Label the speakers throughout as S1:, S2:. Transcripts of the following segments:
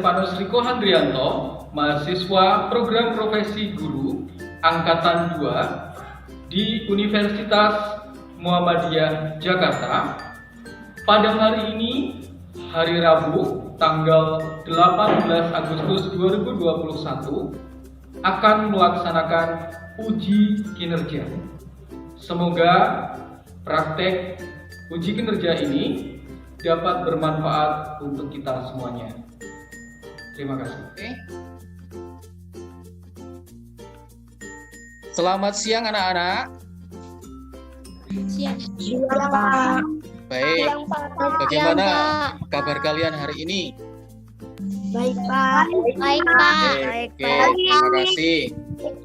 S1: Stefanus Riko Handrianto, mahasiswa program profesi guru Angkatan 2 di Universitas Muhammadiyah Jakarta. Pada hari ini, hari Rabu, tanggal 18 Agustus 2021, akan melaksanakan uji kinerja. Semoga praktek uji kinerja ini dapat bermanfaat untuk kita semuanya. Terima kasih.
S2: Selamat siang anak-anak.
S3: Siang.
S4: Pak.
S2: Baik, bagaimana kabar kalian hari ini?
S4: Baik, Pak.
S3: Baik, Pak.
S2: Oke, terima kasih.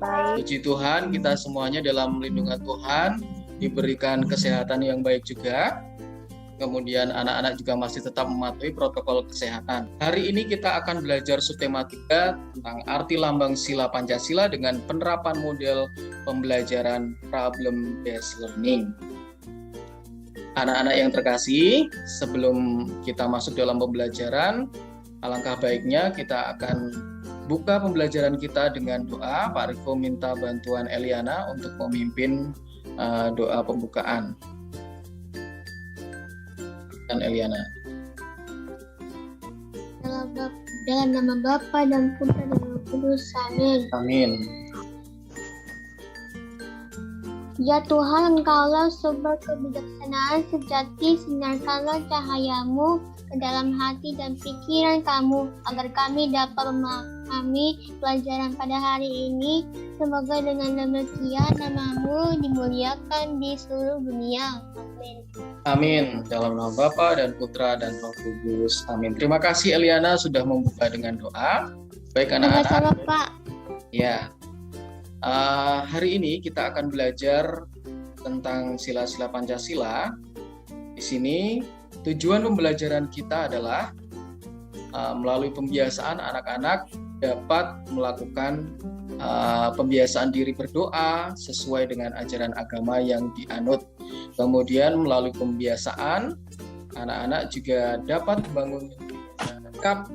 S4: Baik.
S2: Puji Tuhan, kita semuanya dalam lindungan Tuhan diberikan kesehatan yang baik juga. Kemudian anak-anak juga masih tetap mematuhi protokol kesehatan. Hari ini kita akan belajar subtematika tentang arti lambang sila Pancasila dengan penerapan model pembelajaran problem based learning. Anak-anak yang terkasih, sebelum kita masuk dalam pembelajaran, alangkah baiknya kita akan buka pembelajaran kita dengan doa. Pak Riko minta bantuan Eliana untuk memimpin doa pembukaan. Eliana.
S3: Dalam nama Bapa dan Putra dan Roh Kudus. Amin.
S2: Amin.
S3: Ya Tuhan, Engkaulah sumber kebijaksanaan sejati, sinarkanlah cahayamu ke dalam hati dan pikiran kami, agar kami dapat memahami pelajaran pada hari ini. Semoga dengan demikian nama-Mu dimuliakan di seluruh dunia. Amin.
S2: Amin. Dalam nama Bapa dan Putra dan Roh Kudus. Amin. Terima kasih Eliana sudah membuka dengan doa. Baik anak-anak.
S3: Sama-sama, Pak.
S2: Ya. Hari ini kita akan belajar tentang sila-sila Pancasila. Di sini tujuan pembelajaran kita adalah melalui pembiasaan anak-anak dapat melakukan pembiasaan diri berdoa sesuai dengan ajaran agama yang dianut. Kemudian melalui pembiasaan anak-anak juga dapat membangun sikap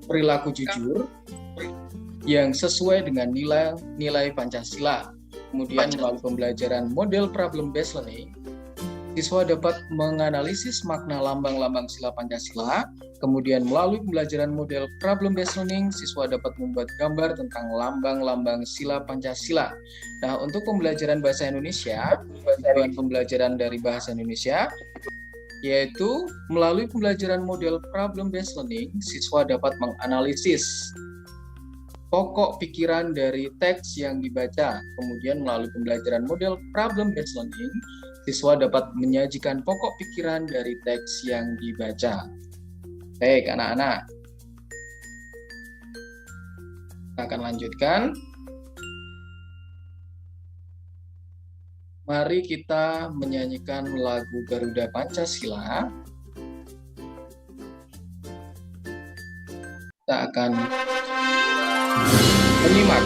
S2: perilaku jujur yang sesuai dengan nilai Pancasila. Kemudian melalui pembelajaran model problem based learning, siswa dapat menganalisis makna lambang-lambang sila Pancasila. Kemudian melalui pembelajaran model problem based learning, siswa dapat membuat gambar tentang lambang-lambang sila Pancasila. Nah, untuk pembelajaran bahasa Indonesia, tujuan pembelajaran dari bahasa Indonesia yaitu melalui pembelajaran model problem based learning, siswa dapat menganalisis pokok pikiran dari teks yang dibaca. Kemudian melalui pembelajaran model problem based learning, siswa dapat menyajikan pokok pikiran dari teks yang dibaca. Baik, anak-anak. Kita akan lanjutkan. Mari kita menyanyikan lagu Garuda Pancasila. Kita akan menyimak,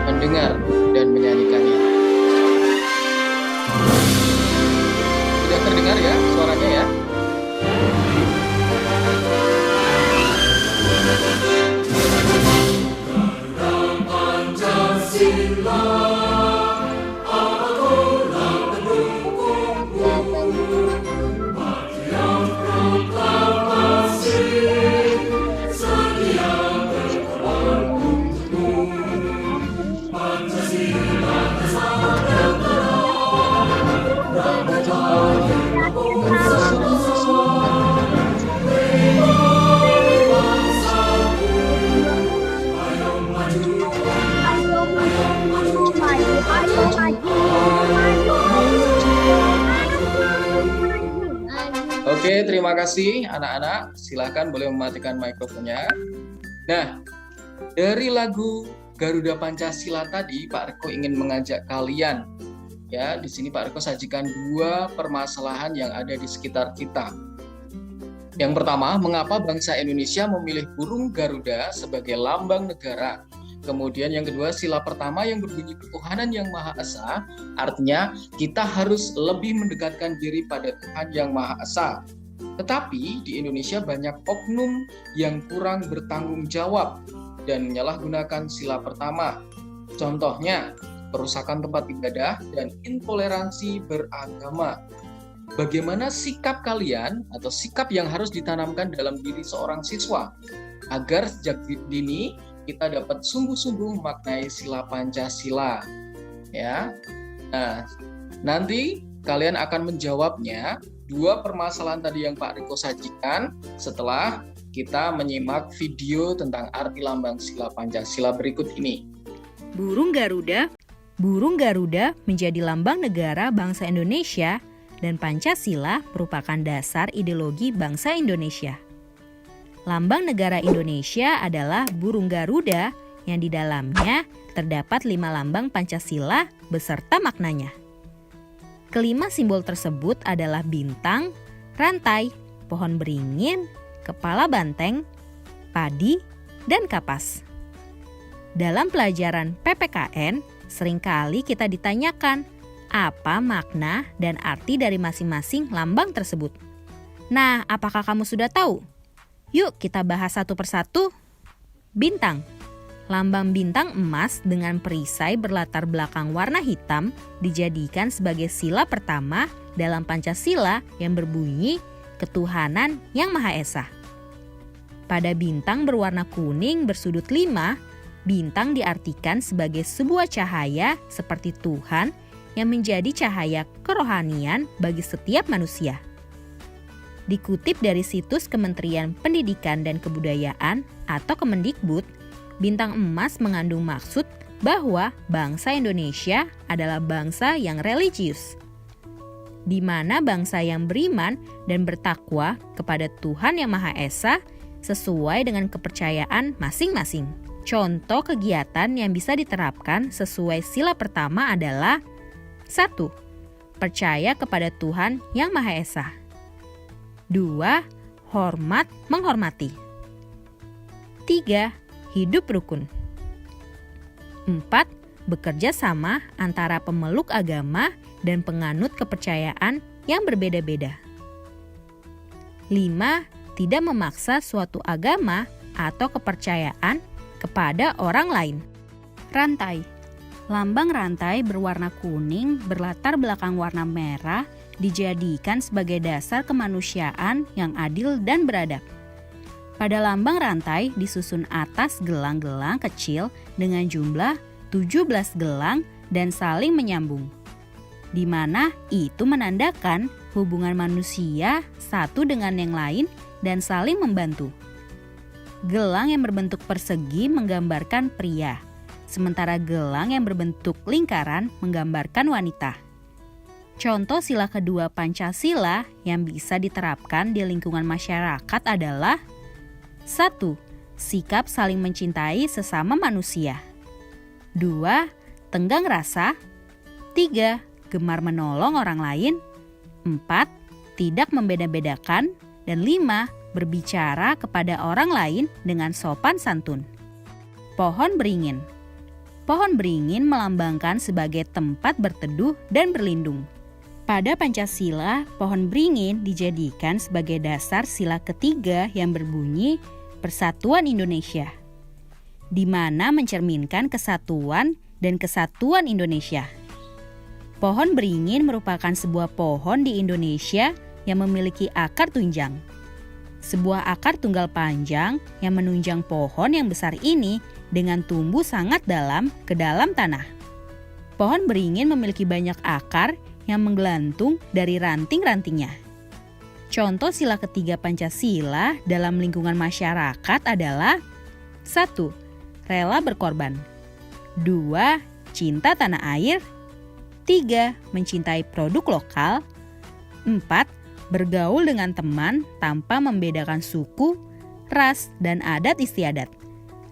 S2: mendengar, dan menyanyikannya. Sudah terdengar ya suaranya ya? Oke, terima kasih anak-anak. Silahkan boleh mematikan mikrofonnya. Nah, dari lagu Garuda Pancasila tadi, Pak Riko ingin mengajak kalian, ya, di sini Pak Riko sajikan dua permasalahan yang ada di sekitar kita. Yang pertama, mengapa bangsa Indonesia memilih burung Garuda sebagai lambang negara? Kemudian yang kedua, sila pertama yang berbunyi ketuhanan yang Maha Esa, artinya kita harus lebih mendekatkan diri pada Tuhan yang Maha Esa. Tetapi di Indonesia banyak oknum yang kurang bertanggung jawab dan menyalahgunakan sila pertama. Contohnya, perusakan tempat ibadah dan intoleransi beragama. Bagaimana sikap kalian atau sikap yang harus ditanamkan dalam diri seorang siswa agar sejak dini kita dapat sungguh-sungguh memaknai sila Pancasila, ya. Nah, nanti kalian akan menjawabnya 2 permasalahan tadi yang Pak Riko sajikan setelah kita menyimak video tentang arti lambang sila Pancasila berikut ini.
S5: Burung Garuda menjadi lambang negara bangsa Indonesia dan Pancasila merupakan dasar ideologi bangsa Indonesia. Lambang negara Indonesia adalah burung Garuda yang di dalamnya terdapat 5 lambang Pancasila beserta maknanya. Kelima simbol tersebut adalah bintang, rantai, pohon beringin, kepala banteng, padi, dan kapas. Dalam pelajaran PPKN, seringkali kita ditanyakan apa makna dan arti dari masing-masing lambang tersebut. Nah, apakah kamu sudah tahu? Yuk kita bahas satu persatu. Bintang. Lambang bintang emas dengan perisai berlatar belakang warna hitam dijadikan sebagai sila pertama dalam Pancasila yang berbunyi Ketuhanan Yang Maha Esa. Pada bintang berwarna kuning bersudut 5, bintang diartikan sebagai sebuah cahaya seperti Tuhan yang menjadi cahaya kerohanian bagi setiap manusia. Dikutip dari situs Kementerian Pendidikan dan Kebudayaan atau Kemendikbud, bintang emas mengandung maksud bahwa bangsa Indonesia adalah bangsa yang religius, di mana bangsa yang beriman dan bertakwa kepada Tuhan Yang Maha Esa sesuai dengan kepercayaan masing-masing. Contoh kegiatan yang bisa diterapkan sesuai sila pertama adalah 1. Percaya kepada Tuhan Yang Maha Esa. 2. Hormat menghormati. 3. Hidup rukun. 4. Bekerja sama antara pemeluk agama dan penganut kepercayaan yang berbeda-beda. 5. Tidak memaksa suatu agama atau kepercayaan kepada orang lain. Rantai. Lambang rantai berwarna kuning berlatar belakang warna merah dijadikan sebagai dasar kemanusiaan yang adil dan beradab. Pada lambang rantai disusun atas gelang-gelang kecil dengan jumlah 17 gelang dan saling menyambung, di mana itu menandakan hubungan manusia satu dengan yang lain dan saling membantu. Gelang yang berbentuk persegi menggambarkan pria, sementara gelang yang berbentuk lingkaran menggambarkan wanita. Contoh sila kedua Pancasila yang bisa diterapkan di lingkungan masyarakat adalah 1. Sikap saling mencintai sesama manusia. 2. Tenggang rasa. 3. Gemar menolong orang lain. 4. Tidak membeda-bedakan. Dan 5. Berbicara kepada orang lain dengan sopan santun. Pohon beringin. Pohon beringin melambangkan sebagai tempat berteduh dan berlindung. Pada Pancasila, pohon beringin dijadikan sebagai dasar sila ketiga yang berbunyi Persatuan Indonesia, di mana mencerminkan kesatuan dan kesatuan Indonesia. Pohon beringin merupakan sebuah pohon di Indonesia yang memiliki akar tunjang. Sebuah akar tunggal panjang yang menunjang pohon yang besar ini dengan tumbuh sangat dalam ke dalam tanah. Pohon beringin memiliki banyak akar yang menggelantung dari ranting-rantingnya. Contoh sila ketiga Pancasila dalam lingkungan masyarakat adalah 1. Rela berkorban. 2. Cinta tanah air. 3. Mencintai produk lokal. 4. Bergaul dengan teman tanpa membedakan suku, ras, dan adat istiadat.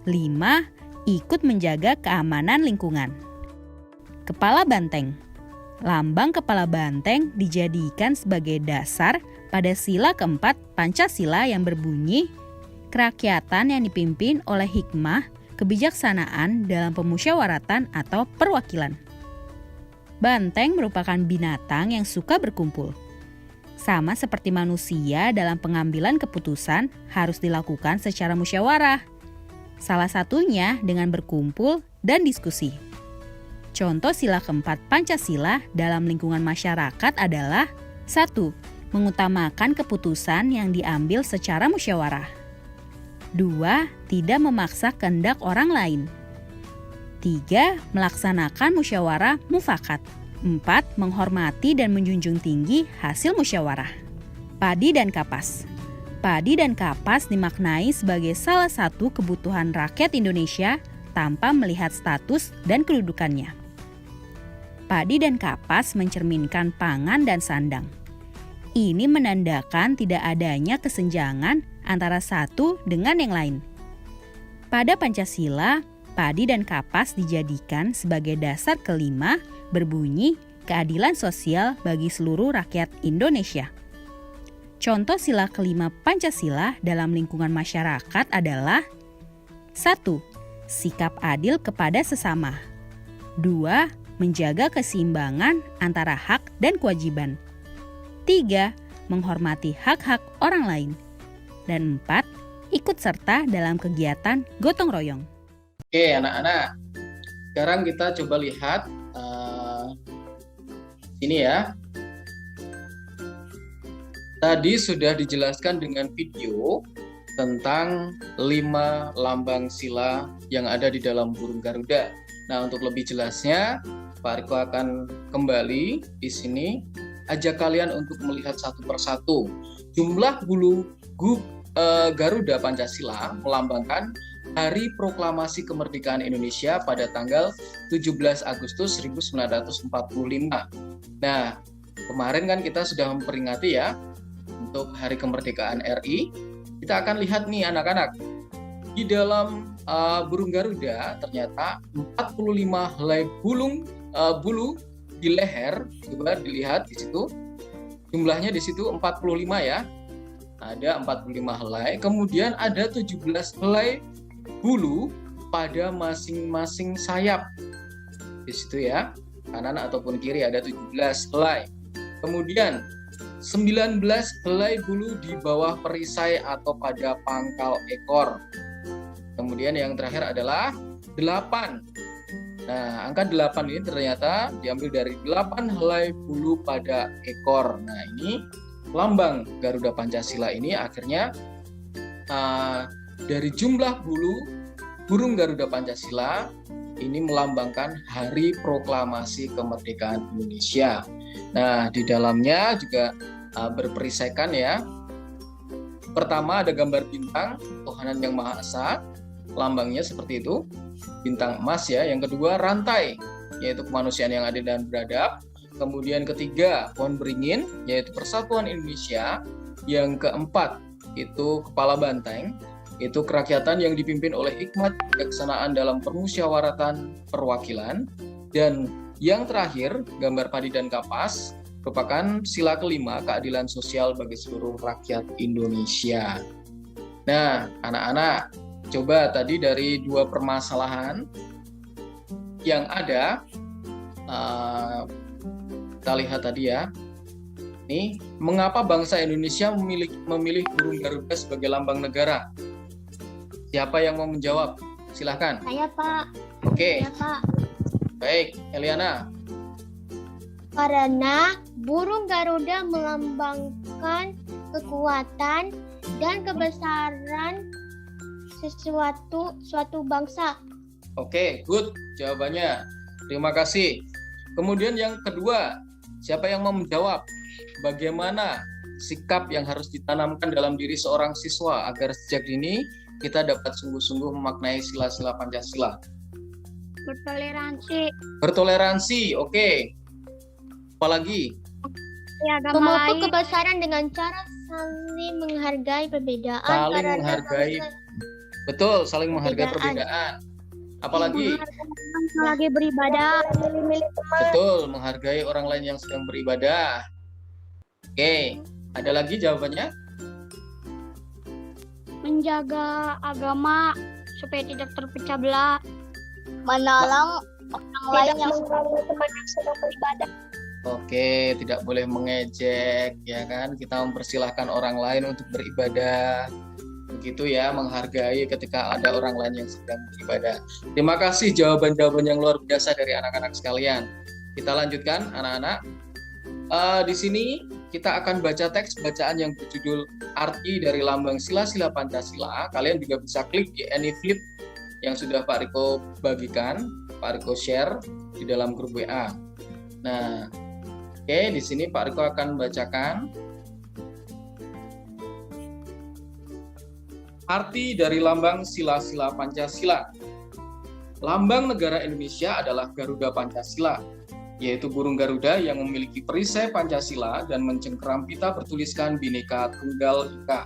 S5: 5. Ikut menjaga keamanan lingkungan. Kepala banteng. Lambang kepala banteng dijadikan sebagai dasar pada sila keempat Pancasila yang berbunyi kerakyatan yang dipimpin oleh hikmah, kebijaksanaan dalam pemusyawaratan atau perwakilan. Banteng merupakan binatang yang suka berkumpul. Sama seperti manusia dalam pengambilan keputusan harus dilakukan secara musyawarah. Salah satunya dengan berkumpul dan diskusi. Contoh sila keempat Pancasila dalam lingkungan masyarakat adalah 1. Mengutamakan keputusan yang diambil secara musyawarah. 2. Tidak memaksa kehendak orang lain. 3. Melaksanakan musyawarah mufakat. 4. Menghormati dan menjunjung tinggi hasil musyawarah. Padi dan kapas. Padi dan kapas dimaknai sebagai salah satu kebutuhan rakyat Indonesia tanpa melihat status dan kedudukannya. Padi dan kapas mencerminkan pangan dan sandang. Ini menandakan tidak adanya kesenjangan antara satu dengan yang lain. Pada Pancasila, padi dan kapas dijadikan sebagai dasar kelima berbunyi keadilan sosial bagi seluruh rakyat Indonesia. Contoh sila kelima Pancasila dalam lingkungan masyarakat adalah 1. Sikap adil kepada sesama. 2. Menjaga keseimbangan antara hak dan kewajiban. 3. Menghormati hak-hak orang lain. Dan 4. Ikut serta dalam kegiatan gotong royong.
S2: Oke anak-anak, sekarang kita coba lihat ini ya. Tadi sudah dijelaskan dengan video tentang 5 lambang sila yang ada di dalam burung Garuda. Nah, untuk lebih jelasnya, Pak Riko akan kembali di sini, ajak kalian untuk melihat satu persatu. Jumlah bulu Garuda Pancasila melambangkan Hari Proklamasi Kemerdekaan Indonesia pada tanggal 17 Agustus 1945. Nah, kemarin kan kita sudah memperingati ya untuk Hari Kemerdekaan RI. Kita akan lihat nih anak-anak, di dalam burung Garuda ternyata 45 helai bulu di leher. Coba dilihat di situ, jumlahnya di situ 45 ya. Ada 45 helai, kemudian ada 17 helai bulu pada masing-masing sayap. Di situ ya, kanan ataupun kiri ada 17 helai. Kemudian 19 helai bulu di bawah perisai atau pada pangkal ekor. Kemudian yang terakhir adalah 8. Nah, angka 8 ini ternyata diambil dari 8 helai bulu pada ekor. Nah, ini lambang Garuda Pancasila ini akhirnya dari jumlah burung Garuda Pancasila ini melambangkan Hari Proklamasi Kemerdekaan Indonesia. Nah, di dalamnya juga berperisaikan ya. Pertama ada gambar bintang Tuhanan Yang Maha Esa, lambangnya seperti itu, bintang emas ya. Yang kedua rantai, yaitu kemanusiaan yang adil dan beradab. Kemudian ketiga pohon beringin, yaitu Persatuan Indonesia. Yang keempat itu kepala banteng, itu kerakyatan yang dipimpin oleh hikmat kebijaksanaan dalam permusyawaratan perwakilan. Dan yang terakhir gambar padi dan kapas merupakan sila kelima keadilan sosial bagi seluruh rakyat Indonesia. Nah, anak-anak, coba tadi dari 2 permasalahan yang ada, kita lihat tadi ya. Nih, mengapa bangsa Indonesia memilih burung Garuda sebagai lambang negara? Siapa yang mau menjawab? Silahkan.
S3: Saya, Pak.
S2: Oke,
S3: Saya, Pak.
S2: baik, Eliana.
S3: Karena burung Garuda melambangkan kekuatan dan kebesaran suatu bangsa.
S2: Oke, good jawabannya. Terima kasih. Kemudian yang kedua, siapa yang mau menjawab? Bagaimana sikap yang harus ditanamkan dalam diri seorang siswa agar sejak dini kita dapat sungguh-sungguh memaknai sila-sila Pancasila?
S3: Bertoleransi.
S2: Bertoleransi, oke. Apalagi?
S3: Memupuk kebesaran dengan cara saling menghargai perbedaan.
S2: Saling menghargai. Betul, saling menghargai perbedaan. Apalagi?
S3: Lagi beribadah.
S2: Betul, menghargai orang lain yang sedang beribadah. Oke, ada lagi jawabannya?
S3: Menjaga agama supaya tidak terpecah belah.
S4: Menolong orang lain yang sedang beribadah.
S2: Oke, tidak boleh mengejek, ya kan? Kita mempersilahkan orang lain untuk beribadah. Begitu ya, menghargai ketika ada orang lain yang sedang beribadah. Terima kasih jawaban-jawaban yang luar biasa dari anak-anak sekalian. Kita lanjutkan, anak-anak. Di sini kita akan baca teks bacaan yang berjudul Arti dari Lambang Sila-Sila Pancasila. Kalian juga bisa klik di AnyFlip yang sudah Pak Riko bagikan, Pak Riko share di dalam grup WA. Nah, oke, di sini Pak Riko akan bacakan arti dari lambang sila-sila Pancasila. Lambang negara Indonesia adalah Garuda Pancasila, yaitu burung Garuda yang memiliki perisai Pancasila dan mencengkeram pita bertuliskan Bhinneka Tunggal Ika.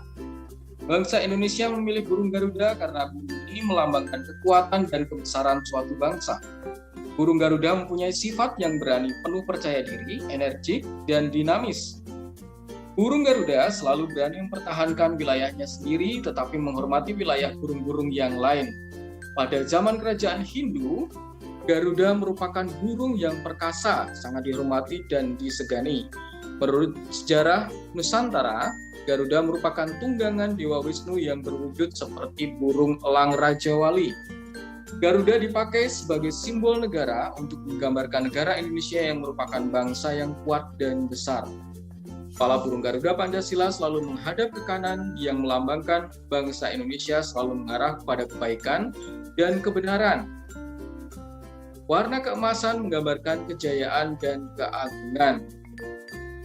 S2: Bangsa Indonesia memilih burung Garuda karena burung ini melambangkan kekuatan dan kebesaran suatu bangsa. Burung Garuda mempunyai sifat yang berani, penuh percaya diri, energik, dan dinamis. Burung Garuda selalu berani mempertahankan wilayahnya sendiri, tetapi menghormati wilayah burung-burung yang lain. Pada zaman kerajaan Hindu, Garuda merupakan burung yang perkasa, sangat dihormati dan disegani. Menurut sejarah Nusantara, Garuda merupakan tunggangan Dewa Wisnu yang berwujud seperti burung elang Raja Wali. Garuda dipakai sebagai simbol negara untuk menggambarkan negara Indonesia yang merupakan bangsa yang kuat dan besar. Kepala burung Garuda Pancasila selalu menghadap ke kanan yang melambangkan bangsa Indonesia selalu mengarah kepada kebaikan dan kebenaran. Warna keemasan menggambarkan kejayaan dan keagungan.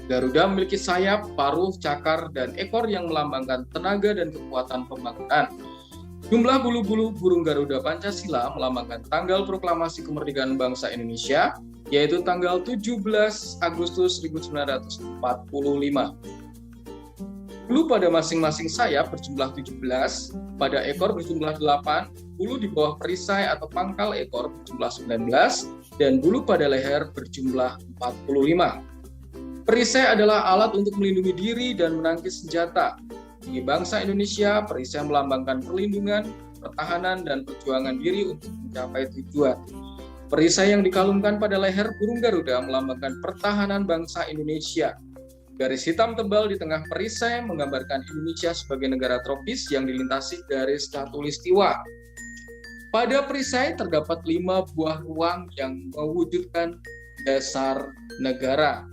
S2: Garuda memiliki sayap, paruh, cakar, dan ekor yang melambangkan tenaga dan kekuatan pembangunan. Jumlah bulu-bulu burung Garuda Pancasila melambangkan tanggal proklamasi kemerdekaan bangsa Indonesia, yaitu tanggal 17 Agustus 1945. Bulu pada masing-masing sayap berjumlah 17, pada ekor berjumlah 8, bulu di bawah perisai atau pangkal ekor berjumlah 19, dan bulu pada leher berjumlah 45. Perisai adalah alat untuk melindungi diri dan menangkis senjata. Bagi bangsa Indonesia, perisai melambangkan perlindungan, pertahanan, dan perjuangan diri untuk mencapai tujuan. Perisai yang dikalungkan pada leher burung Garuda melambangkan pertahanan bangsa Indonesia. Garis hitam tebal di tengah perisai menggambarkan Indonesia sebagai negara tropis yang dilintasi garis khatulistiwa. Pada perisai terdapat 5 buah ruang yang mewujudkan dasar negara,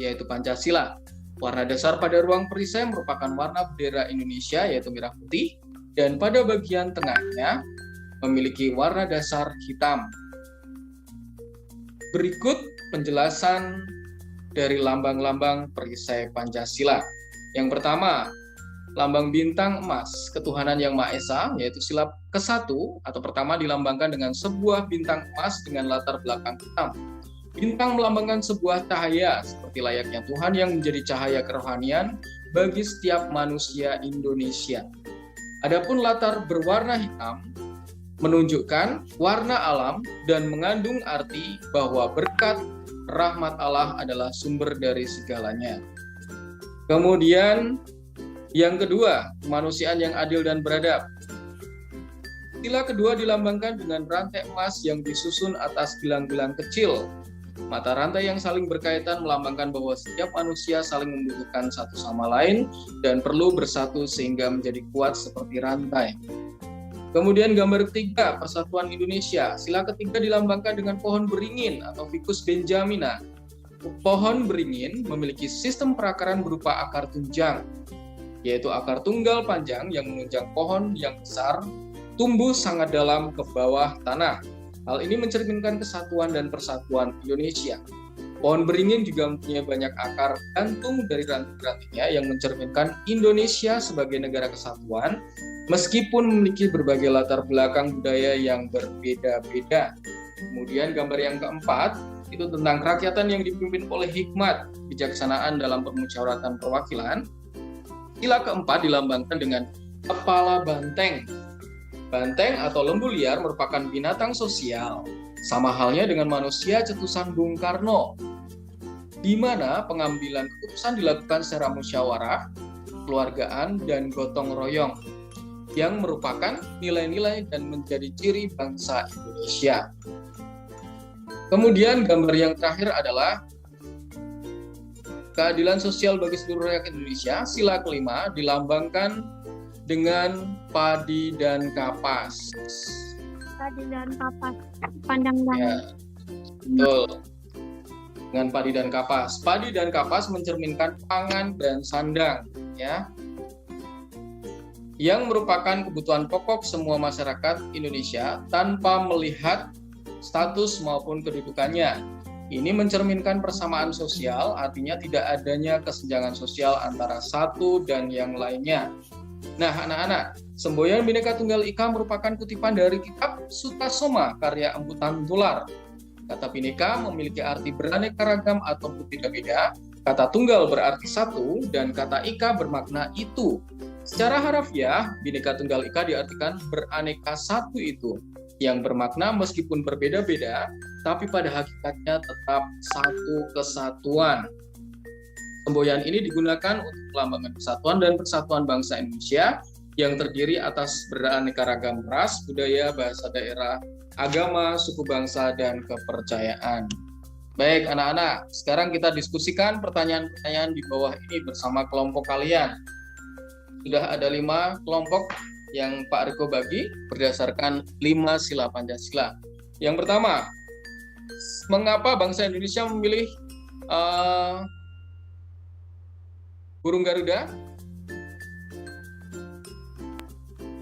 S2: yaitu Pancasila. Warna dasar pada ruang perisai merupakan warna bendera Indonesia, yaitu merah putih, dan pada bagian tengahnya memiliki warna dasar hitam. Berikut penjelasan dari lambang-lambang perisai Pancasila. Yang pertama, lambang bintang emas, ketuhanan yang Maha Esa, yaitu sila ke-1 atau pertama dilambangkan dengan sebuah bintang emas dengan latar belakang hitam. Bintang melambangkan sebuah cahaya, seperti layaknya Tuhan yang menjadi cahaya kerohanian bagi setiap manusia Indonesia. Adapun latar berwarna hitam menunjukkan warna alam dan mengandung arti bahwa berkat rahmat Allah adalah sumber dari segalanya. Kemudian yang kedua, kemanusiaan yang adil dan beradab. Sila kedua dilambangkan dengan rantai emas yang disusun atas gelang-gelang kecil. Mata rantai yang saling berkaitan melambangkan bahwa setiap manusia saling membutuhkan satu sama lain dan perlu bersatu sehingga menjadi kuat seperti rantai. Kemudian gambar ketiga, Persatuan Indonesia. Sila ketiga dilambangkan dengan pohon beringin atau Ficus benjamina. Pohon beringin memiliki sistem perakaran berupa akar tunjang, yaitu akar tunggal panjang yang menunjang pohon yang besar, tumbuh sangat dalam ke bawah tanah. Hal ini mencerminkan kesatuan dan persatuan Indonesia. Pohon beringin juga mempunyai banyak akar gantung dari ranting-rantingnya yang mencerminkan Indonesia sebagai negara kesatuan, meskipun memiliki berbagai latar belakang budaya yang berbeda-beda. Kemudian gambar yang keempat, itu tentang kerakyatan yang dipimpin oleh hikmat, kebijaksanaan dalam permusyawaratan perwakilan. Sila keempat dilambangkan dengan kepala banteng. Banteng atau lembu liar merupakan binatang sosial, sama halnya dengan manusia cetusan Bung Karno, di mana pengambilan keputusan dilakukan secara musyawarah, kekeluargaan, dan gotong royong, yang merupakan nilai-nilai dan menjadi ciri bangsa Indonesia. Kemudian gambar yang terakhir adalah keadilan sosial bagi seluruh rakyat Indonesia. Sila kelima dilambangkan dengan padi dan kapas.
S3: Padi dan kapas. Pandang
S2: Ya,
S3: langit.
S2: betul. Dengan padi dan kapas. Padi dan kapas mencerminkan pangan dan sandang, ya, yang merupakan kebutuhan pokok semua masyarakat Indonesia tanpa melihat status maupun kedudukannya. Ini mencerminkan persamaan sosial, artinya tidak adanya kesenjangan sosial antara satu dan yang lainnya. Nah, anak-anak, semboyan Bhinneka Tunggal Ika merupakan kutipan dari kitab Sutasoma karya Empu Tantular. Kata Bhinneka memiliki arti beraneka ragam atau berbeda-beda. Kata tunggal berarti satu dan kata ika bermakna itu. Secara harafiah, Bhinneka Tunggal Ika diartikan beraneka satu itu, yang bermakna meskipun berbeda-beda, tapi pada hakikatnya tetap satu kesatuan. Semboyan ini digunakan untuk melambangkan persatuan dan persatuan bangsa Indonesia yang terdiri atas beraneka ragam ras, budaya, bahasa daerah, agama, suku bangsa, dan kepercayaan. Baik anak-anak, sekarang kita diskusikan pertanyaan-pertanyaan di bawah ini bersama kelompok kalian. Sudah ada 5 kelompok yang Pak Riko bagi berdasarkan 5 sila Pancasila. Yang pertama, mengapa bangsa Indonesia memilih burung Garuda?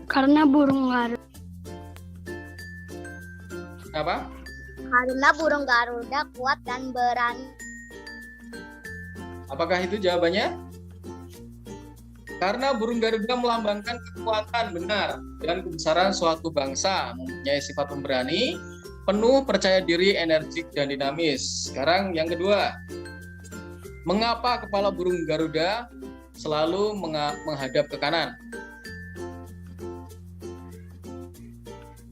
S3: Karena burung Garuda.
S2: Apa?
S4: Karena burung Garuda kuat dan berani.
S2: Apakah itu jawabannya? Karena burung Garuda melambangkan kekuatan, benar, dan kebesaran suatu bangsa, mempunyai sifat pemberani, penuh percaya diri, energik, dan dinamis. Sekarang yang kedua, mengapa kepala burung Garuda selalu menghadap ke kanan?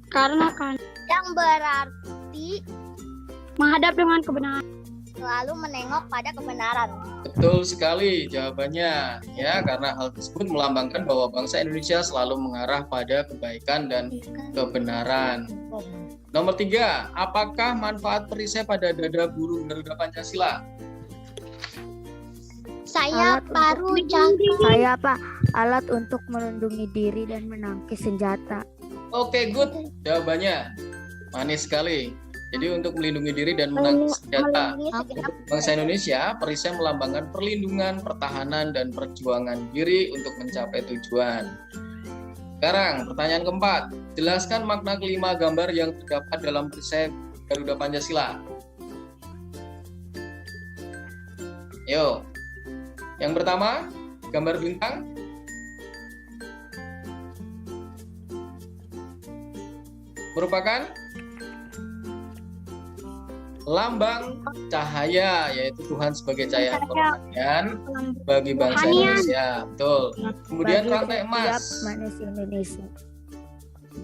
S3: Karena kan
S4: Yang berarti
S3: menghadap dengan kebenaran.
S4: selalu menengok pada kebenaran.
S2: Betul sekali jawabannya, ya, karena hal tersebut melambangkan bahwa bangsa Indonesia selalu mengarah pada kebaikan dan kebenaran. Nomor 3, apakah manfaat perisai pada dada burung Garuda Pancasila?
S4: Saya
S3: Alat
S4: paru
S3: untuk
S4: jantung.
S6: Saya Pak, alat untuk melindungi diri dan menangkis senjata.
S2: Oke, good. Jawabannya manis sekali. Jadi untuk melindungi diri dan menangkis senjata.
S4: Melindungi segenap
S2: Untuk bangsa Indonesia, perisai melambangkan perlindungan, pertahanan, dan perjuangan diri untuk mencapai tujuan. Sekarang, pertanyaan keempat. Jelaskan makna kelima gambar yang terdapat dalam perisai Garuda Pancasila. Yo. Yang pertama, gambar bintang. Merupakan lambang cahaya, yaitu Tuhan sebagai cahaya kerohanian bagi bangsa Indonesia. Betul. Kemudian
S6: Bagi
S2: rantai
S6: setiap
S2: emas.
S6: manusia Indonesia.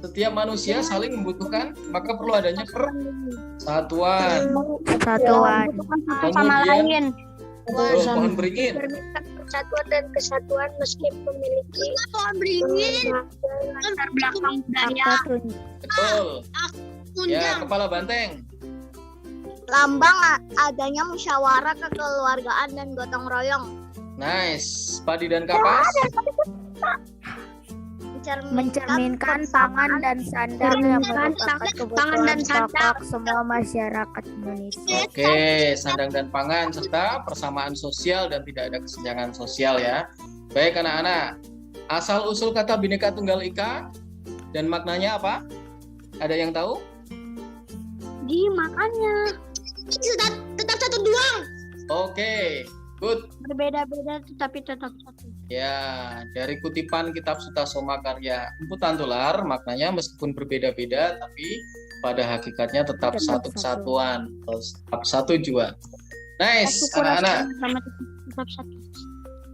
S2: Setiap manusia saling membutuhkan, maka perlu adanya persatuan.
S6: Persatuan.
S2: Kemudian pohon beringin.
S3: Persatuan dan kesatuan meski memiliki
S4: pohon beringin.
S3: latar belakang budaya.
S6: Apapun.
S2: Betul. Ya,
S4: Undang.
S2: kepala banteng.
S4: Lambang adanya musyawarah kekeluargaan dan gotong royong.
S2: Nice. Padi dan kapas.
S6: Mencerminkan pangan dan sandang yang merupakan
S3: pangan
S6: kebutuhan
S3: dan sandang.
S6: pokok semua masyarakat Indonesia.
S2: Oke, sandang dan pangan serta persamaan sosial dan tidak ada kesenjangan sosial ya. Baik anak-anak, asal usul kata Bhinneka Tunggal Ika dan maknanya apa? Ada yang tahu?
S3: Di makanya
S4: Tetap satu doang.
S2: Oke, good.
S3: berbeda-beda tetapi tetap satu.
S2: Ya, dari kutipan kitab Sutasoma karya Empu Tantular, maknanya meskipun berbeda-beda tapi pada hakikatnya tetap satu kesatuan, tetap satu jua. Nice, anak-anak.
S3: Tetap satu.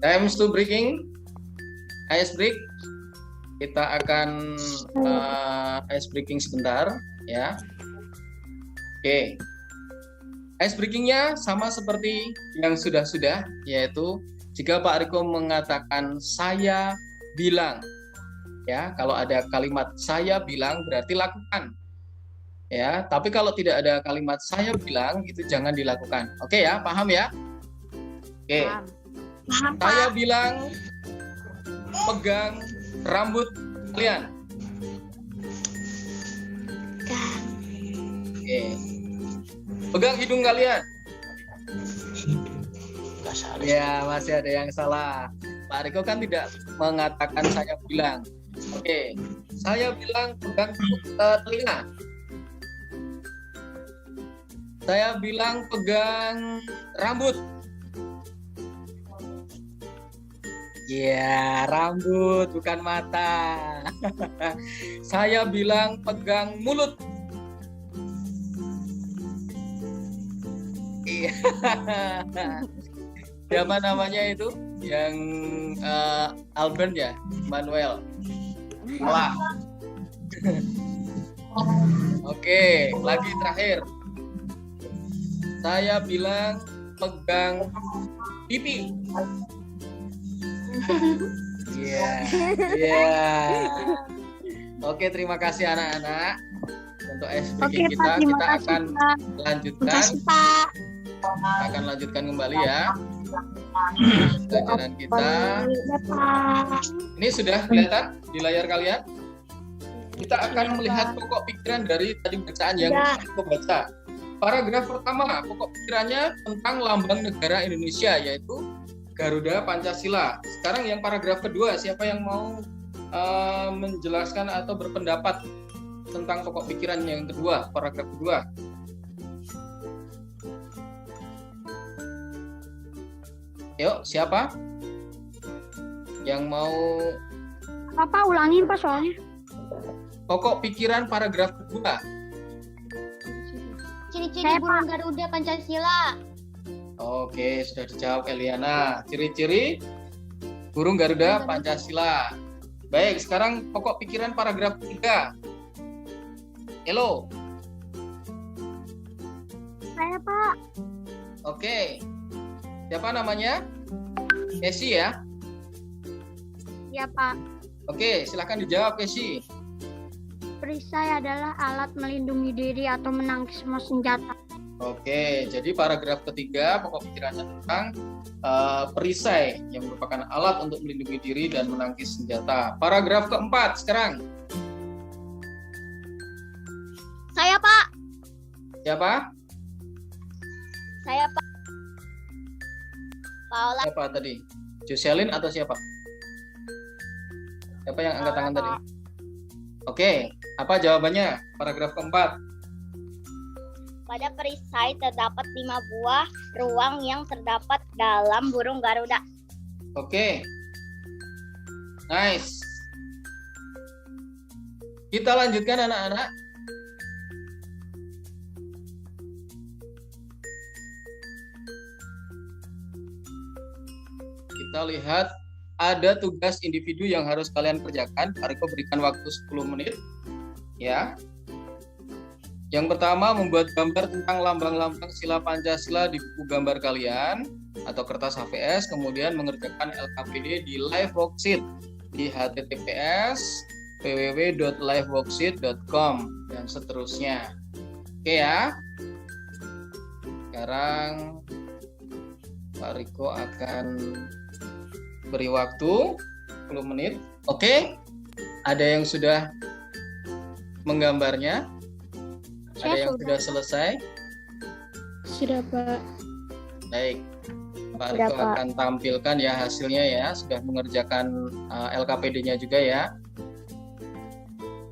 S2: Times to breaking. Ice break. Kita akan ice breaking sebentar, ya. Oke. Ice breakingnya sama seperti yang sudah-sudah, yaitu jika Pak Riko mengatakan saya bilang, ya, kalau ada kalimat saya bilang berarti lakukan, ya. Tapi kalau tidak ada kalimat saya bilang itu jangan dilakukan. Oke ya, paham ya? Oke. Saya bilang pegang rambut kalian. Oke. Pegang hidung kalian. Ya, masih ada yang salah. Pak Riko kan tidak mengatakan saya bilang. Oke. Saya bilang pegang telinga. Saya bilang pegang rambut. Ya, rambut bukan mata. Saya bilang pegang mulut. Iya. Siapa namanya itu? Yang Albert ya? Manuel. Salah. Oke, lagi terakhir. Saya bilang pegang pipi. Iya. Iya. Oke, terima kasih anak-anak. Untuk speaking kita akan lanjutkan. Kita akan lanjutkan kembali ya pelajaran kita. Ini sudah kelihatan di layar kalian? Kita akan melihat pokok pikiran dari tadi bacaan yang kita baca. Paragraf pertama, pokok pikirannya tentang lambang negara Indonesia, yaitu Garuda Pancasila. Sekarang yang paragraf kedua, siapa yang mau menjelaskan atau berpendapat tentang pokok pikiran yang kedua, paragraf kedua? Yuk, siapa yang mau?
S6: Pak, ulangin Pak soalnya.
S2: Pokok pikiran paragraf kedua.
S3: Ciri-ciri burung Garuda Pancasila.
S2: Oke, sudah dijawab Eliana. Ciri-ciri burung Garuda Pancasila. Baik, sekarang pokok pikiran paragraf 3. Elo.
S6: Saya Pak.
S2: Oke. Siapa namanya? Kesi ya?
S6: Ya Pak.
S2: Oke, silakan dijawab Kesi.
S6: Perisai adalah alat melindungi diri atau menangkis semua senjata.
S2: Oke, jadi paragraf ketiga pokok pikirannya tentang perisai yang merupakan alat untuk melindungi diri dan menangkis senjata. Paragraf keempat sekarang.
S4: Saya Pak.
S2: Siapa?
S4: Saya Pak. Paula.
S2: Siapa tadi? Jocelyn atau siapa? Siapa yang angkat tangan tadi? Oke, apa jawabannya? Paragraf keempat.
S4: Pada perisai terdapat 5 buah ruang yang terdapat dalam burung Garuda.
S2: Oke. Nice. Kita lanjutkan anak-anak. Kita lihat ada tugas individu yang harus kalian kerjakan. Pak Riko berikan waktu 10 menit. Ya. Yang pertama, membuat gambar tentang lambang-lambang sila Pancasila di buku gambar kalian atau kertas HVS, kemudian mengerjakan LKPD di live worksheet di https://www.liveworksheet.com dan seterusnya. Oke ya. Sekarang Pak Riko akan beri waktu 10 menit. Oke. Ada yang sudah menggambarnya? Ada yang sudah selesai?
S6: Sudah Pak.
S2: Baik. Pak
S6: Sudah,
S2: Riko
S6: Pak.
S2: akan tampilkan ya hasilnya ya. Sudah mengerjakan LKPD-nya juga ya.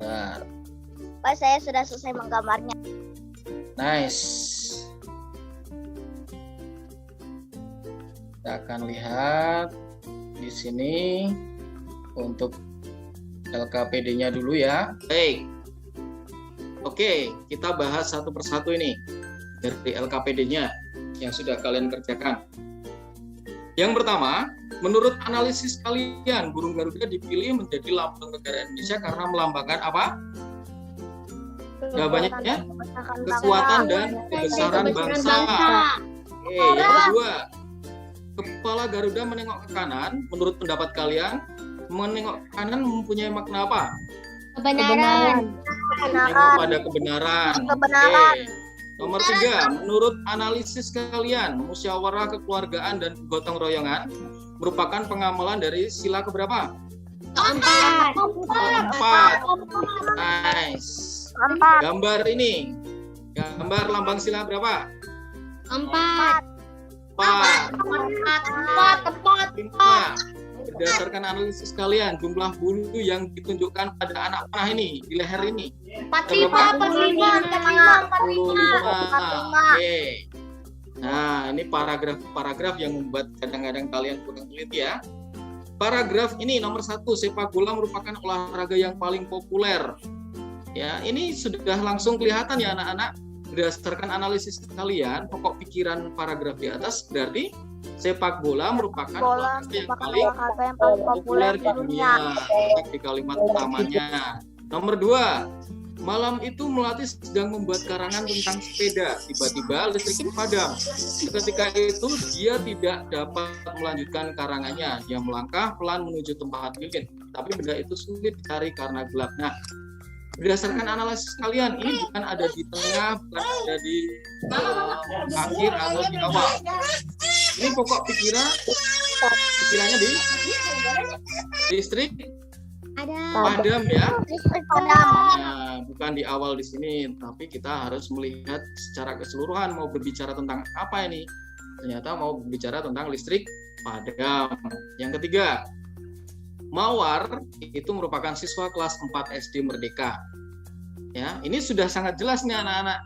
S2: Bentar.
S4: Pak, saya sudah selesai menggambarnya.
S2: Nice. Kita akan lihat di sini untuk LKPD-nya dulu ya. Baik. Oke, kita bahas satu persatu ini dari LKPD-nya yang sudah kalian kerjakan. Yang pertama, menurut analisis kalian, burung Garuda dipilih menjadi lambang negara Indonesia karena melambangkan apa? Jawabannya kekuatan dan kebesaran bangsa. Oke, yang kedua, kepala Garuda menengok ke kanan. Menurut pendapat kalian, menengok ke kanan mempunyai makna apa?
S3: Kebenaran.
S2: Menengok pada kebenaran.
S4: Kebenaran.
S2: Oke. Nomor 3, menurut analisis kalian, musyawarah kekeluargaan dan gotong royongan merupakan pengamalan dari sila keberapa?
S3: 4.
S2: 4. Nice. Gambar ini, gambar lambang sila berapa?
S3: 4.
S2: 4.
S3: 4.
S2: 5. Berdasarkan analisis kalian, jumlah bulu yang ditunjukkan pada anak panah ini, di leher ini.
S3: 45.
S2: 45. Oke. Nah, ini paragraf yang membuat kadang-kadang kalian kurang teliti ya. Paragraf ini nomor 1, sepak bola merupakan olahraga yang paling populer. Ya, ini sudah langsung kelihatan ya anak-anak. Berdasarkan analisis kalian, pokok pikiran paragraf di atas berarti sepak bola merupakan olahraga yang paling populer di dunia. Di kalimat utamanya. Nomor 2, malam itu Melati sedang membuat karangan tentang sepeda. Tiba-tiba listrik padam. Ketika itu dia tidak dapat melanjutkan karangannya. Dia melangkah pelan menuju tempat lilin. Tapi benda itu sulit dicari karena gelap. Nah, berdasarkan analisis kalian, ini bukan ada di tengah, bukan ada di akhir atau di awal. Ini pokok pikirannya di listrik padam ya. Nah, bukan di awal di sini, tapi kita harus melihat secara keseluruhan mau berbicara tentang apa ini. Ternyata mau berbicara tentang listrik padam. Yang ketiga, Mawar itu merupakan siswa kelas 4 SD Merdeka. Ya, ini sudah sangat jelas nih anak-anak.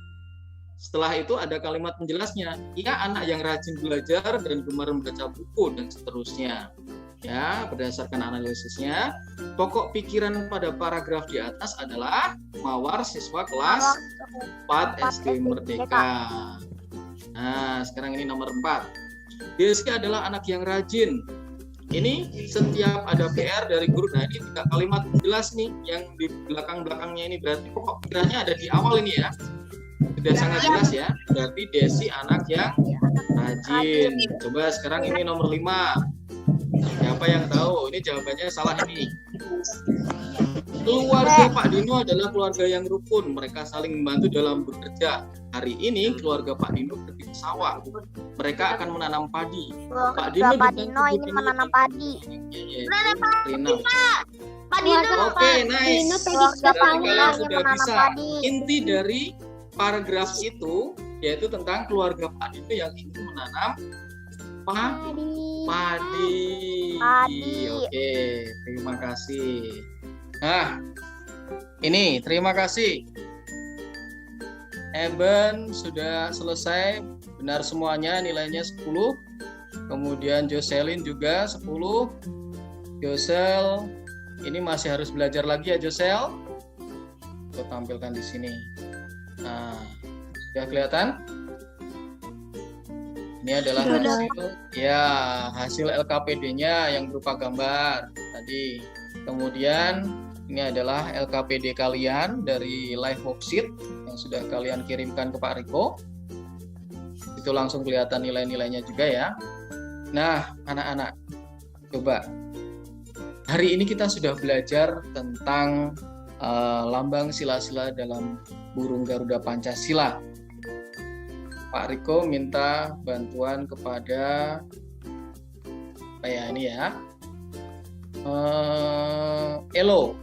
S2: Setelah itu ada kalimat penjelasnya. Ia anak yang rajin belajar dan gemar membaca buku dan seterusnya. Ya, berdasarkan analisisnya, pokok pikiran pada paragraf di atas adalah Mawar siswa kelas 4 SD Merdeka. Nah, sekarang ini nomor 4. Deski adalah anak yang rajin. Ini setiap ada PR dari guru. Nah, ini 3 kalimat jelas nih yang di belakang-belakangnya ini berarti pokok pikirannya ada di awal ini ya. Sudah sangat jelas ya. Berarti Desi anak yang rajin. Coba sekarang ini nomor 5. Siapa yang tahu? Ini jawabannya salah ini. Keluarga Pak Dino adalah keluarga yang rukun. Mereka saling membantu dalam bekerja. Hari ini keluarga Pak Dino pergi ke sawah. Mereka akan menanam padi. Pak Dino
S4: ini menanam padi.
S3: Pak Dino.
S2: Oke, nice.
S3: Keluarga Pak Dino
S2: Kalian sudah
S4: menanam
S2: bisa.
S4: padi.
S2: Inti dari paragraf itu yaitu tentang keluarga Pak Dino yang ingin menanam padi. Oke, terima kasih. Nah, ini terima kasih. Eben sudah selesai, benar semuanya, nilainya 10. Kemudian Jocelyn juga 10. Josel, ini masih harus belajar lagi ya Josel. Kita tampilkan di sini. Nah, sudah kelihatan? Ini adalah hasil LKPD-nya yang berupa gambar tadi. Kemudian ini adalah LKPD kalian dari live worksheet yang sudah kalian kirimkan ke Pak Riko. Itu langsung kelihatan nilai-nilainya juga ya. Nah, anak-anak, coba. Hari ini kita sudah belajar tentang lambang sila-sila dalam burung Garuda Pancasila. Pak Riko minta bantuan kepada Elo.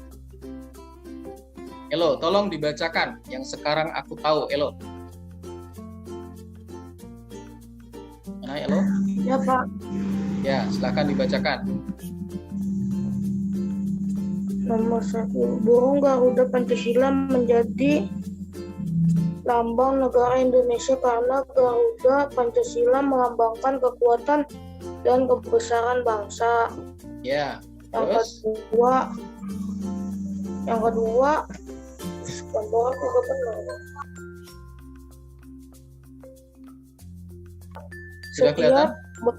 S2: Elo, tolong dibacakan yang sekarang aku tahu, Elo. Mana Elo?
S6: Ya Pak.
S2: Ya, silakan dibacakan.
S6: Nomor 1, burung Garuda Pancasila menjadi lambang negara Indonesia karena Garuda Pancasila melambangkan kekuatan dan kebesaran bangsa.
S2: Ya.
S6: Yang kedua, gambar juga benar.
S2: Sudah kelihatan?
S6: Setiap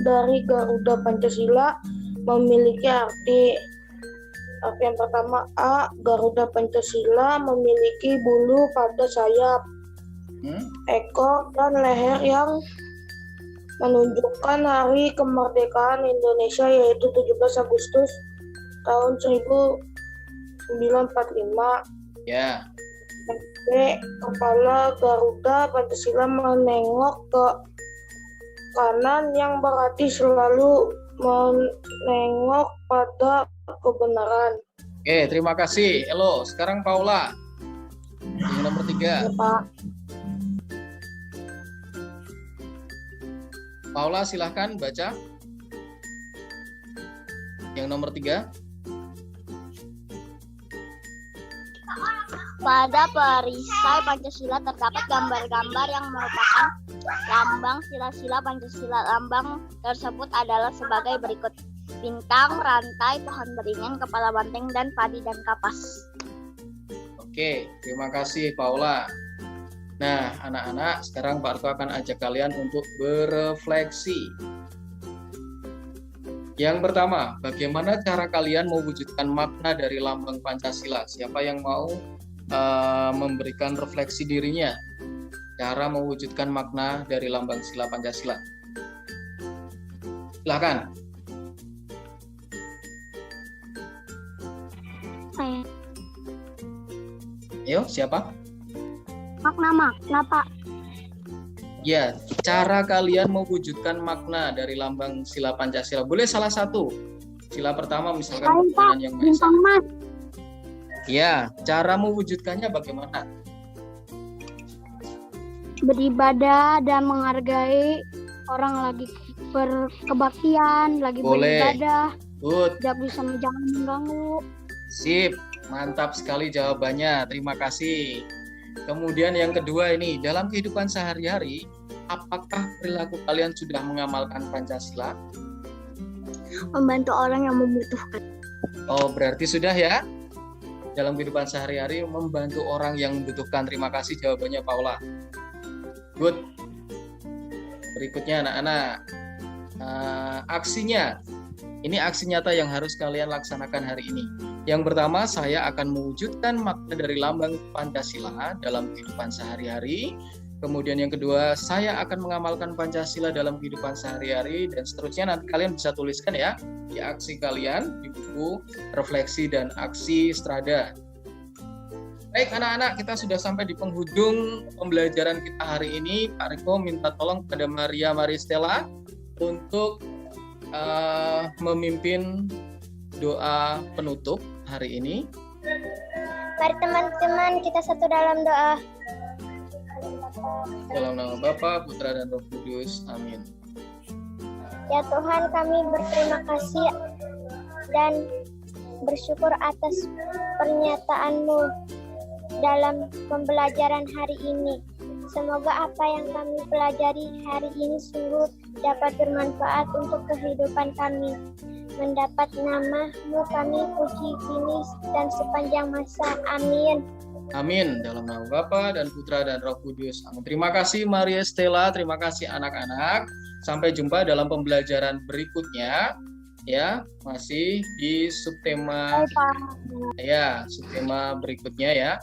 S6: dari Garuda Pancasila memiliki arti. Arti yang pertama A, Garuda Pancasila memiliki bulu pada sayap, ekor, dan leher yang menunjukkan hari kemerdekaan Indonesia yaitu 17 Agustus tahun 1945.
S2: Ya.
S7: Kepala Garuda Pancasila menengok ke kanan yang berarti selalu menengok pada kebenaran.
S2: Oke, terima kasih. Elo, sekarang Paula. Yang nomor 3.
S7: Ya, Pak.
S2: Paula, silahkan baca. Yang nomor 3.
S4: Pada perisai Pancasila terdapat gambar-gambar yang merupakan lambang sila-sila Pancasila. Lambang tersebut adalah sebagai berikut: bintang, rantai, pohon beringin, kepala banteng, dan padi dan kapas.
S2: Oke, terima kasih Paula. Nah, anak-anak, sekarang Pak Arko akan ajak kalian untuk berefleksi. Yang pertama, bagaimana cara kalian mewujudkan makna dari lambang Pancasila? Siapa yang mau memberikan refleksi dirinya? Cara mewujudkan makna dari lambang sila Pancasila. Silakan.
S3: Saya.
S2: Ayo, siapa?
S3: Makna, Pak.
S2: Ya, cara kalian mewujudkan makna dari lambang sila Pancasila. Boleh salah satu. Sila pertama misalkan ketuhanan yang Maha Esa.
S3: Mas.
S2: Ya, cara mewujudkannya bagaimana?
S3: Beribadah dan menghargai orang lagi berkebaktian, lagi
S2: Boleh.
S3: beribadah,
S2: Good,
S3: tidak bisa jangan mengganggu.
S2: sip. Mantap sekali jawabannya. Terima kasih. Kemudian yang kedua ini, dalam kehidupan sehari-hari, apakah perilaku kalian sudah mengamalkan Pancasila?
S3: Membantu orang yang membutuhkan.
S2: Oh, berarti sudah ya? Dalam kehidupan sehari-hari membantu orang yang membutuhkan. Terima kasih jawabannya Paula. Good. Berikutnya anak-anak. Aksinya. Ini aksi nyata yang harus kalian laksanakan hari ini. Yang pertama, saya akan mewujudkan makna dari lambang Pancasila dalam kehidupan sehari-hari. Kemudian yang kedua, saya akan mengamalkan Pancasila dalam kehidupan sehari-hari, dan seterusnya nanti kalian bisa tuliskan ya di aksi kalian di buku refleksi dan aksi strada. Baik anak-anak, kita sudah sampai di penghujung pembelajaran kita hari ini. Pak Riko minta tolong kepada Maria Maristella untuk memimpin doa penutup hari ini.
S3: Mari teman-teman kita satu dalam doa.
S2: Dalam nama Bapa, Putra, dan Roh Kudus. Amin.
S3: Ya Tuhan, kami berterima kasih dan bersyukur atas pernyataan-Mu dalam pembelajaran hari ini. Semoga apa yang kami pelajari hari ini sungguh dapat bermanfaat untuk kehidupan kami. Mendapat nama-Mu kami puji kini dan sepanjang masa. Amin.
S2: Amin. Dalam nama Bapa dan Putra dan Roh Kudus. Amin. Terima kasih Maria Stella, terima kasih anak-anak. Sampai jumpa dalam pembelajaran berikutnya. Ya, masih di subtema subtema berikutnya ya.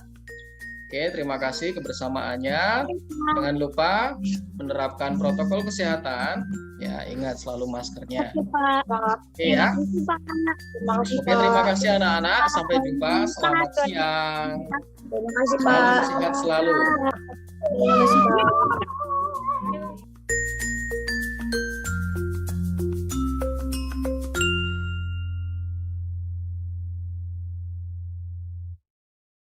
S2: Oke, terima kasih kebersamaannya. Jangan lupa menerapkan protokol kesehatan. Ya, ingat selalu maskernya. Oke ya. Oke, terima kasih anak-anak. Sampai jumpa. Selamat siang.
S7: Terima kasih,
S2: Salam
S7: Pak.
S2: sehat selalu.
S7: Terima kasih, Pak.